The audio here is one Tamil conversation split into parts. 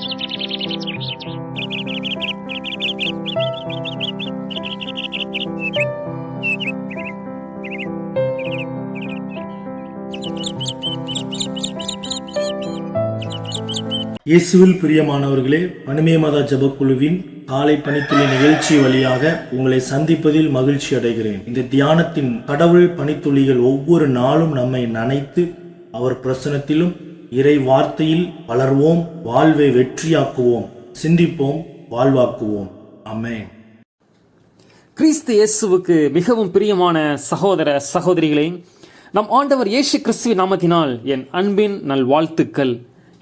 இயேசுவில் பிரியமானவர்களே, பனிமே மாதா ஜெபக்குழுவின் காலை பணித்துளி நிகழ்ச்சி வழியாக உங்களை சந்திப்பதில் மகிழ்ச்சி அடைகிறேன். இந்த தியானத்தின் கடவுள் பணித்துளிகள் ஒவ்வொரு நாளும் நம்மை நனைத்து அவர் பிரசனத்திலும் இறை வார்த்தையில் வளர்வோம், வாழ்வை வெற்றியாக்குவோம், சிந்திப்போம், வாழ்வாக்குவோம். ஆமென். கிறிஸ்து இயேசுவுக்கு மிகவும் பிரியமான சகோதர சகோதரிகளே, நம் ஆண்டவர் இயேசு கிறிஸ்துவின் நாமத்தினால் என் அன்பின் நல்வாழ்த்துக்கள்.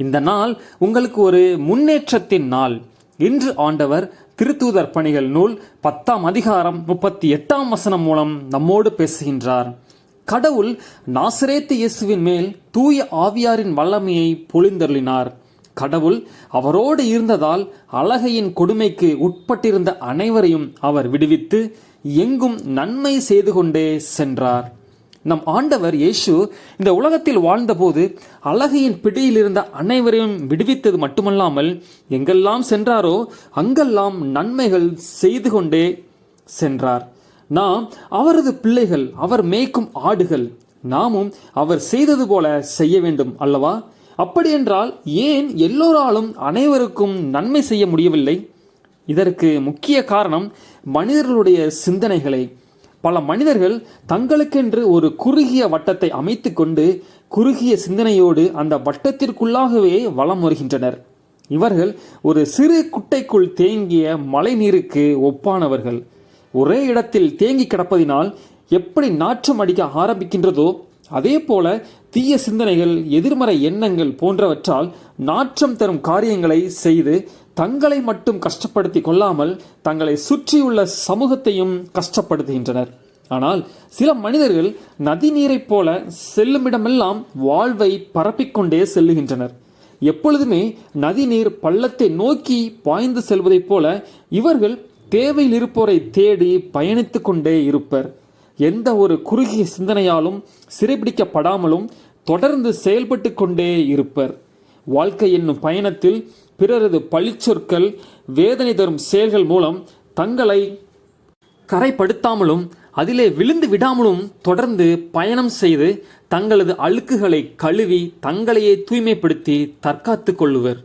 இந்த நாள் உங்களுக்கு ஒரு முன்னேற்றத்தின் நாள். இன்று ஆண்டவர் திருத்தூதர் பணிகள் நூல் 10ஆம் அதிகாரம் 38ஆம் வசனம் மூலம் நம்மோடு பேசுகின்றார். கடவுள் நாசரேத்து இயேசுவின் மேல் தூய ஆவியாரின் வல்லமையை பொழிந்தருளினார். கடவுள் அவரோடு இருந்ததால் அலகையின் கொடுமைக்கு உட்பட்டிருந்த அனைவரையும் அவர் விடுவித்து எங்கும் நன்மை செய்து கொண்டே சென்றார். நம் ஆண்டவர் இயேசு இந்த உலகத்தில் வாழ்ந்தபோது அலகையின் பிடியில் இருந்த அனைவரையும் விடுவித்தது மட்டுமல்லாமல் எங்கெல்லாம் சென்றாரோ அங்கெல்லாம் நன்மைகள் செய்து கொண்டே சென்றார். நாம் அவரது பிள்ளைகள், அவர் மேய்க்கும் ஆடுகள். நாமும் அவர் செய்தது போல செய்ய வேண்டும் அல்லவா? அப்படியென்றால் ஏன் எல்லோராலும் அனைவருக்கும் நன்மை செய்ய முடியவில்லை? இதற்கு முக்கிய காரணம் மனிதர்களுடைய சிந்தனைகளை. பல மனிதர்கள் தங்களுக்கென்று ஒரு குறுகிய வட்டத்தை அமைத்து கொண்டு குறுகிய சிந்தனையோடு அந்த வட்டத்திற்குள்ளாகவே வலம் வருகின்றனர். இவர்கள் ஒரு சிறு குட்டைக்குள் தேங்கிய மழை நீருக்கு ஒப்பானவர்கள். ஒரே இடத்தில் தேங்கி கிடப்பதினால் எப்படி நாற்றம் அடிக்க ஆரம்பிக்கின்றதோ அதே போல தீய சிந்தனைகள், எதிர்மறை எண்ணங்கள் போன்றவற்றால் நாற்றம் தரும் காரியங்களை செய்து தங்களை மட்டும் கஷ்டப்படுத்தி கொள்ளாமல் தங்களை சுற்றியுள்ள சமூகத்தையும் கஷ்டப்படுத்துகின்றனர். ஆனால் சில மனிதர்கள் நதி நீரைப் போல செல்லுமிடமெல்லாம் வாழ்வை பரப்பிக்கொண்டே செல்லுகின்றனர். எப்பொழுதுமே நதி நீர் பள்ளத்தை நோக்கி பாய்ந்து செல்வதைப் போல இவர்கள் தேவையில் இருப்போரை தேடி பயணித்து கொண்டே இருப்பர். எந்த ஒரு குறுகிய சிந்தனையாலும் சிறைபிடிக்கப்படாமலும் தொடர்ந்து செயல்பட்டு கொண்டே இருப்பர். வாழ்க்கை என்னும் பயணத்தில் பிறரது பழிச்சொற்கள், வேதனை தரும் செயல்கள் மூலம் தங்களை கரைப்படுத்தாமலும் அதிலே விழுந்து விடாமலும் தொடர்ந்து பயணம் செய்து தங்களது அழுக்குகளை கழுவி தங்களையே தூய்மைப்படுத்தி தற்காத்து கொள்ளுவர்.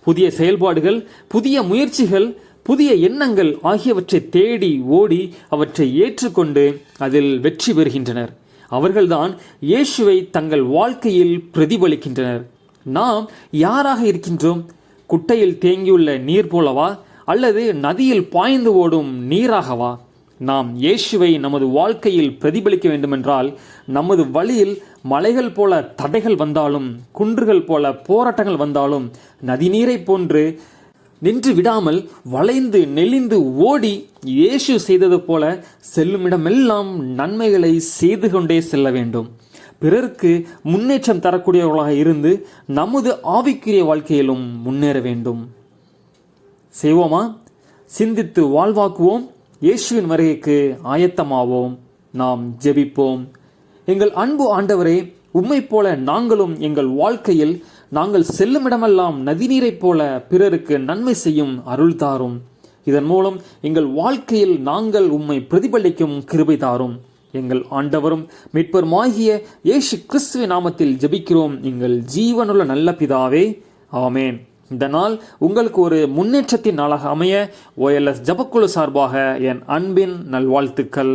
புதிய செயல்பாடுகள், புதிய முயற்சிகள், புதிய எண்ணங்கள் ஆகியவற்றை தேடி ஓடி அவற்றை ஏற்றுக்கொண்டு அதில் வெற்றி பெறுகின்றனர். அவர்கள்தான் இயேசுவை தங்கள் வாழ்க்கையில் பிரதிபலிக்கின்றனர். நாம் யாராக இருக்கின்றோம்? குட்டையில் தேங்கியுள்ள நீர் போலவா அல்லது நதியில் பாய்ந்து ஓடும் நீராகவா? நாம் இயேசுவை நமது வாழ்க்கையில் பிரதிபலிக்க வேண்டுமென்றால் நமது வழியில் மலைகள் போல தடைகள் வந்தாலும், குன்றுகள் போல போராட்டங்கள் வந்தாலும் நதி நீரை போன்று நின்று விடாமல் வளைந்து நெளிந்து ஓடி இயேசு செய்தது போல செல்லுமிடமெல்லாம் நன்மைகளை செய்து கொண்டே செல்ல வேண்டும். பிறருக்கு முன்னேற்றம் தரக்கூடியவர்களாக இருந்து நமது ஆவிக்குரிய வாழ்க்கையிலும் முன்னேற வேண்டும். செய்வோமா? சிந்தித்து வாழ்வாக்குவோம். இயேசுவின் வருகைக்கு ஆயத்தமாவோம். நாம் ஜெபிப்போம். எங்கள் அன்பு ஆண்டவரே, உம்மை போல நாங்களும் எங்கள் வாழ்க்கையில் நாங்கள் செல்லுமிடமெல்லாம் நதிநீரைப் போல பிறருக்கு நன்மை செய்யும் அருள் தாரும். இதன் மூலம் எங்கள் வாழ்க்கையில் நாங்கள் உம்மை பிரதிபலிக்கும் கிருபை தாரும். எங்கள் ஆண்டவரும் மீட்பருமாகிய இயேசு கிறிஸ்துவின் நாமத்தில் ஜெபிக்கிறோம் எங்கள் ஜீவனுள்ள நல்ல பிதாவே, ஆமேன். இந்த நாள் உங்களுக்கு ஒரு முன்னேற்றத்தின் நாளாக அமைய OLS ஜெபக்குழு சார்பாக என் அன்பின் நல்வாழ்த்துக்கள்.